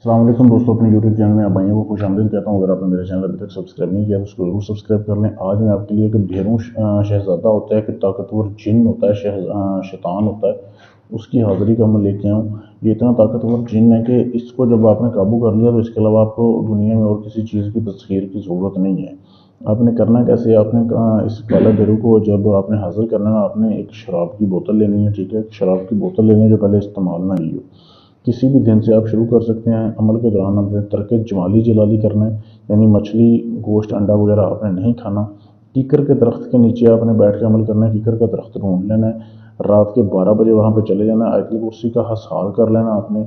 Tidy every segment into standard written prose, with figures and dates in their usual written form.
السلام علیکم دوستوں، اپنے یوٹیوب چینل میں آپ بھائیوں کو خوش آمدید کہتا ہوں۔ اگر آپ نے میرے چینل ابھی تک سبسکرائب نہیں کیا تو اس کو ضرور سبسکرائب کر لیں۔ آج میں آپ کے لیے ایک بھیروں شہزادہ ہوتا ہے کہ طاقتور جن ہوتا ہے، شیطان ہوتا ہے، اس کی حاضری کا میں لے کے آؤں۔ یہ اتنا طاقتور جن ہے کہ اس کو جب آپ نے قابو کر لیا تو اس کے علاوہ آپ کو دنیا میں اور کسی چیز کی تسخیر کی ضرورت نہیں ہے۔ آپ نے کرنا کیسے؟ آپ نے اس کالا بھیرو کو جب آپ نے حاضر کرنا ہے، آپ نے ایک شراب کی بوتل لینی ہے، ٹھیک ہے؟ شراب کی بوتل لینی ہے جو پہلے استعمال نہ کی ہو۔ کسی بھی دن سے آپ شروع کر سکتے ہیں۔ عمل کے دوران آپ نے ترک جمالی جلالی کرنا ہے، یعنی مچھلی، گوشت، انڈا وغیرہ آپ نے نہیں کھانا۔ کیکر کے درخت کے نیچے آپ نے بیٹھ کے عمل کرنا ہے۔ کیکر کا درخت ڈھونڈ لینا ہے، رات کے 12 بجے وہاں پہ چلے جانا ہے۔ آیت الکرسی کا حصال کر لینا آپ نے۔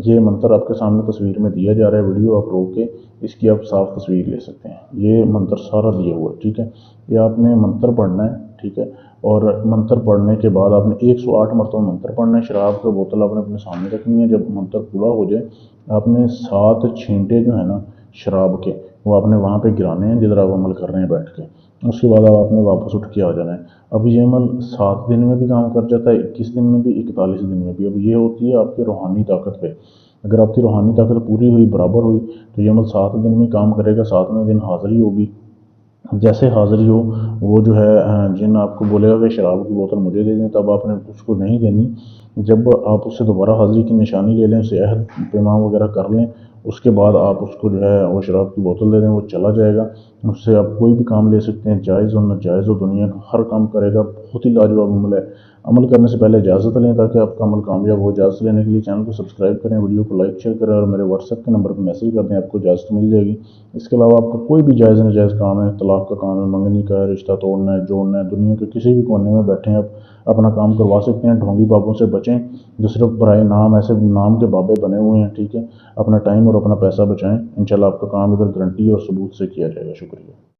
یہ منتر آپ کے سامنے تصویر میں دیا جا رہا ہے، ویڈیو آپ روک کے اس کی آپ صاف تصویر لے سکتے ہیں۔ یہ منتر سارا دیا ہوا ہے، ٹھیک ہے؟ یہ آپ نے منتر پڑھنا ہے، ٹھیک ہے؟ اور منتر پڑھنے کے بعد آپ نے 108 مرتبہ منتر پڑھنا ہے۔ شراب کا بوتل آپ نے اپنے سامنے رکھنی ہے۔ جب منتر پورا ہو جائے آپ نے 7 چھینٹے جو ہیں نا شراب کے، وہ آپ نے وہاں پہ گرانے ہیں جدھر آپ عمل کر رہے ہیں بیٹھ کے۔ اس کے بعد آپ نے واپس اٹھ کے آ جانا ہے۔ اب یہ عمل 7 دن میں بھی کام کر جاتا ہے، 21 دن میں بھی، 41 دن میں بھی۔ اب یہ ہوتی ہے آپ کی روحانی طاقت پہ۔ اگر آپ کی روحانی طاقت پوری ہوئی، برابر ہوئی، تو یہ عمل 7 دن میں کام کرے گا۔ 7ویں دن حاضری ہوگی۔ جیسے حاضری ہو، وہ جو ہے جن آپ کو بولے گا کہ شراب کی بوتل مجھے دے دیں، تب آپ نے اس کو نہیں دینی۔ جب آپ اس سے دوبارہ حاضری کی نشانی لے لیں، اسے عہد پیمان وغیرہ کر لیں، اس کے بعد آپ اس کو جو ہے وہ شراب کی بوتل دے دیں، وہ چلا جائے گا۔ اس سے آپ کوئی بھی کام لے سکتے ہیں، جائز ہو ناجائز ہو، دنیا کا ہر کام کرے گا۔ بہت ہی لاجواب عمل ہے۔ عمل کرنے سے پہلے اجازت لیں تاکہ آپ کا عمل کامیاب ہو۔ اجازت لینے کے لیے چینل کو سبسکرائب کریں، ویڈیو کو لائک شیئر کریں اور میرے واٹس ایپ کے نمبر پہ میسج کر دیں، آپ کو اجازت مل جائے گی۔ اس کے علاوہ آپ کا کوئی بھی جائز ناجائز کام ہے، طلاق کا کام ہے، منگنی کا ہے، رشتہ توڑنا ہے، جوڑنا ہے، دنیا کے کسی بھی کونے میں بیٹھے ہیں آپ اپنا کام کروا سکتے ہیں۔ ڈھونگی بابوں سے بچیں جو صرف برائے نام، ایسے نام کے بابے بنے ہوئے ہیں، ٹھیک ہے؟ اپنا ٹائم اور اپنا پیسہ بچائیں، انشاءاللہ آپ کا کام ادھر گارنٹی اور ثبوت سے کیا جائے گا۔ شکریہ۔